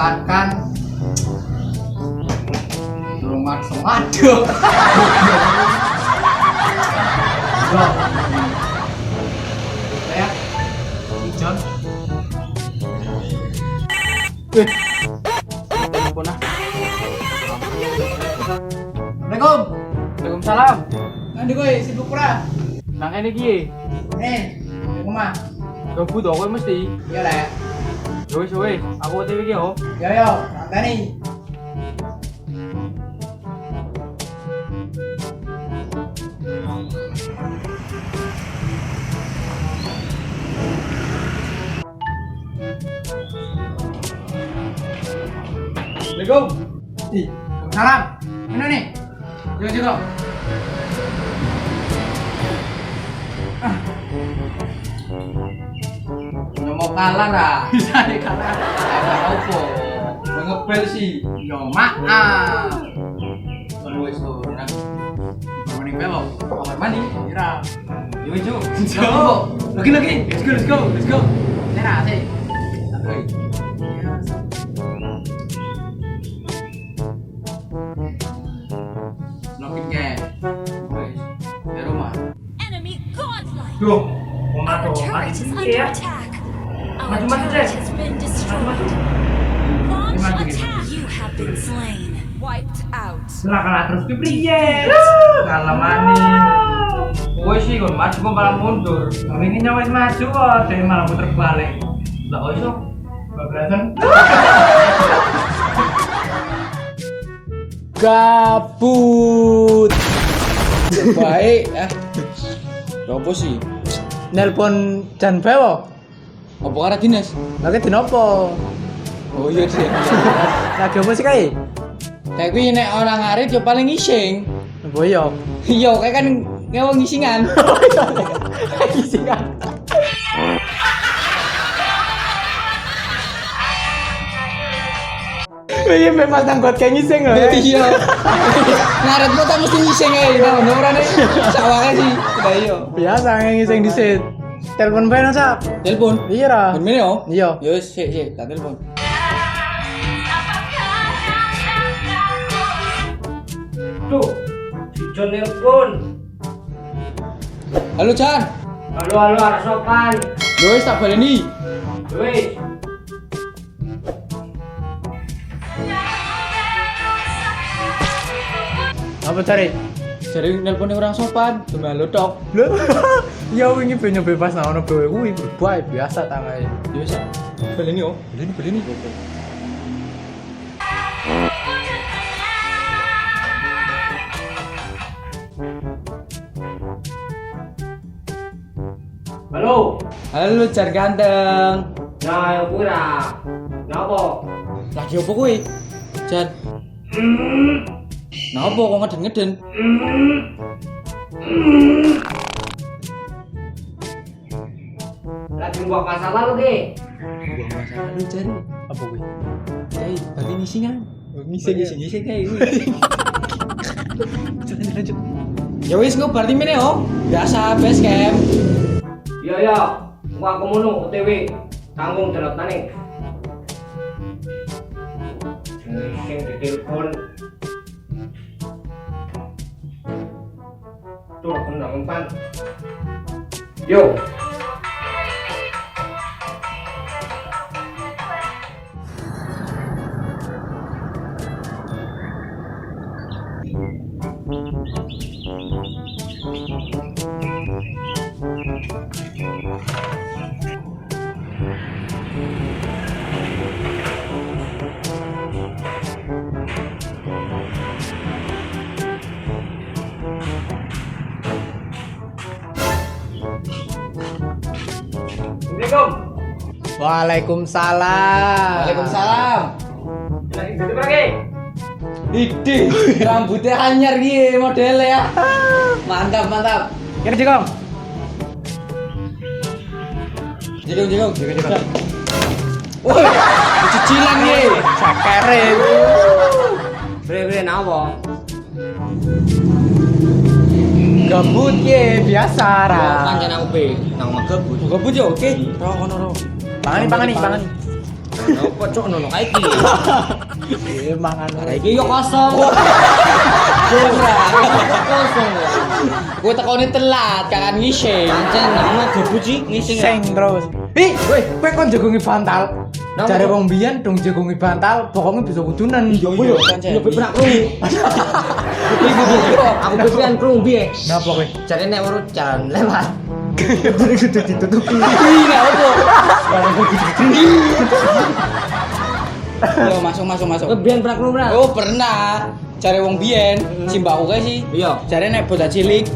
memanfaatkan rumah semaduk. Ya, John. Telepon ah. Assalamualaikum. Waalaikumsalam. Nanti gue sibuk pura. Nang kene iki. Di rumah. Gabut aku mesti. Iya lah. Wis wis, aku OTW iki yo. Yo, Tani. Assalamualaikum. Salam. Mana nih? Juga. Nggak mau kalah dah. Bisa deh kalah. Apa? Mau ngepel sih. Yo maaf. Kalau itu nak mandi belok. Kamar mandi. Kira. Yo jo. Lagi. Let's go. Nera sih. Di rumah. Enemy godlike. Duh, Our turret is under attack. Our Maju-maju turret deh. has been destroyed. Launch Maju-maju. attack. You have been slain. Wiped out. kalah terus piye? Kalah maning. Kowe sih kon maju kok malah mundur. Kami ini nyawes maju kok, dhewe malah muter balik. Lah kok iso? Bablasan. Gabut. Baik ya. Apa sih? Nelpon Jan Bewo. Apa karo dinas? Lagi dinopo? Oh iya sih. Lagi apa sih kae? Kayak kuwi nek orang ngarit yo paling ngising. Boyo. Iya, kayak kan ngewong ngisingan. Ngisingan. Iya memang tanggot kayak ngising loh. Iya. Ngaret kok mesti ngising ae. Nah, orane sawake sih. Lah iya. Biasa ngising disit. Telepon bae no, Sak. Telepon? Iya ra. Bener yo? Iya. Yo sik, tak telepon. Tuh, Jon nelpon. Halo, Jan. Halo, arek sopan. Yo wis tak baleni. Wis. Apa cari? Cari nelponnya orang sopan, cuma lo tok. Ya wingi penyo bebas nah ono bewe kuwi bae biasa tangae. Ya wis. Baleni yo. Baleni. Halo. Halo, Jar ganteng. Nah, ayo pura. Napa? Lagi opo kuwi? Jan. Napa kok ngeden-ngeden? Lagi buat masalah lu, Ki. Buang masalah lu, Jan. Apa kuwi? Kayak bagi ngisingan. Ngising kayak kuwi. Lanjut. Ya wis engko berarti mene yo. Biasa base camp. Iya. Gua kemono OTW. Tanggung jelatane. Sing ditelepon. Tuh, kena umpan. Yo. Assalamualaikum. Waalaikumsalam. Waalaikumsalam. Lagi gitu lagi. Idi, rambutnya anyar gitu modelnya ya. Mantap. Kira Jekong. Jekong. Woi, cicilan nih. Sakare. Bre napa? Gabut ye, biasa ra. Pancen aku pe, nang gabut. Gabut ya oke. Ro. Pangani. Apa cok nono kae iki? Mangan Lah iki yo kosong. Kosong. gue tekoni telat kangen ngising Pancen nama gebuji ngising. sing terus ih kowe kon jagongi bantal Napa, jare Cok? wong biyen dong jagongi bantal pokoknya bisa wudunan Iya, iya, pernah krungu. Aku pikiran krungu piye? napa kowe Jare nek urut jalan lewat. Ditutupi. iya apa yo masuk Kowe biyen pernah krungu ora? oh pernah jare wong biyen si mbakku kae sih Iya. jare nek bocah cilik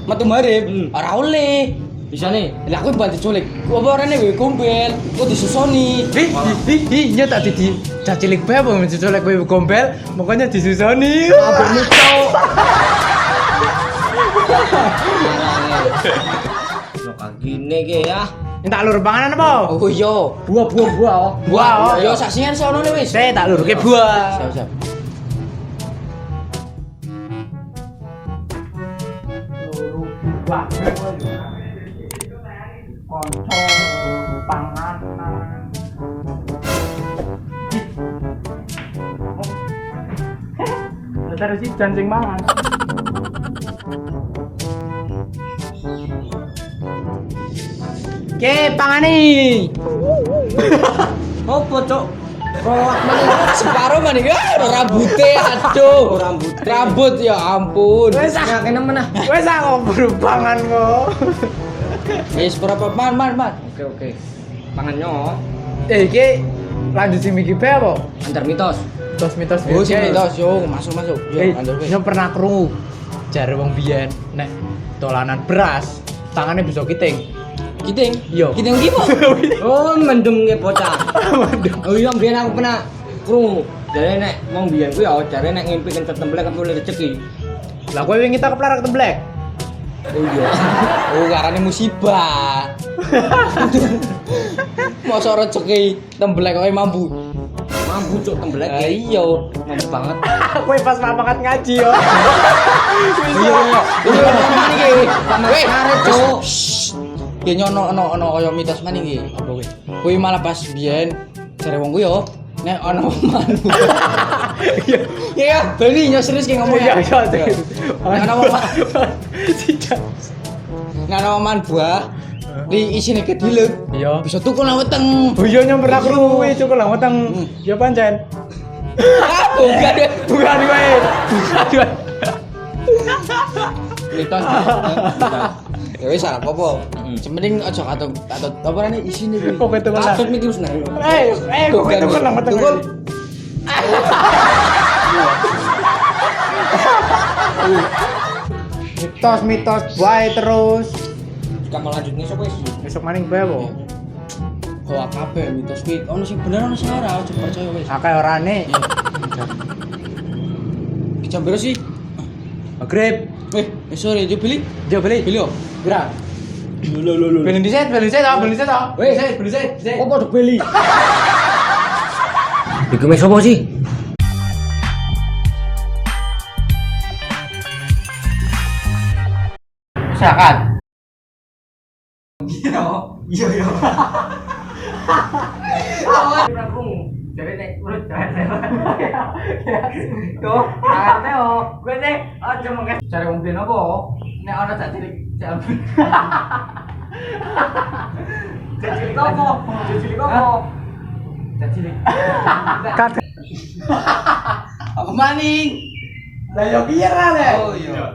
metu marip ora oleh Bisa nih. lah aku bantu culik apa orane wae gombel kok disusoni ih nya tak di cilik bae apa diculik wae gombel makanya disusoni Abang cok. Lo kagine ke ya. tak lur panganan apa Oh iya, buah. buah Yo saksian sono ne wis. saya tak lurke buah Siap. Terus sih jancing mangan. Ke pangani. Opo cok? Roak maning Separo maning rambute aduh. Rambut ya ampun. Wes ah kene menah. Wes aku berpangan kok. Wis berapa man. Oke. Pangannya Iki lanjut sing iki bae apa? antar mitos. Mitos. Oh, Oke. sing mitos. Yo, masuk. Yo, lanjut wis. Yo pernah krungu. Jare wong biyen nek dolanan beras, tangannya bisa kiting. Kiting. Yo. Kiting ki po. Oh, mendem nge bocah. Oh iya biyen aku pernah krungu. Jare nek wong biyen ku ya jare nek ngimpi kencet temblek aku rezeki. Lah kowe wingi tak keplerak temblek. Oh iya. Oh, karane musibah. Mosok rezeki temblek kowe mampu. Mampu cok temblek. Iya. Mampu banget. Kowe pas papakat ngaji yo. Iya. Iki Weh, karet cok. Ya nyono kaya mitos maning iki. Apa kowe? Kowe malah pas biyen jare wong ku yo nek ana oman. Iya, bali nyo serius ki ngomong. Iya. Nek ana oman. Nek ana oman buah di isine kedilek. Iya. Bisa tuku nang weteng. Oh iya nyamper aku kuwi cukup lah weteng. Ya pancen. Bukan. Bukan wae. Bukan. Mitos. Ya wis ora apa-apa. Sementing aja katut apa rene isine kuwi. Kok ketu lah. Katut iki wis nang. Kok ketu lah weteng. Tukul. Mitos bae terus. Kamu lanjut nih sapa wis? Besok maning bae apa? Kok kabeh mitos kuwi ono sing bener ono sing ora, aja percaya wis. Akeh orane. Jam berapa sih? Grab. Sore yo beli. Jo beli. Beli yo. Pira? Beli diset ah, beli diset ah. Weh. Beli diset. Kok padha beli? Iku mes sapa sih? Sakat. Iya. Jadi nek urut jalan lewat. Tuh, ate oh. Gue nek aja mengke Cari wong ben apa? Nek ana dak cilik jambon. cilik opo? Cilik opo? Dak cilik. Kat. Apa maning? Lah yo kira le. Oh iya.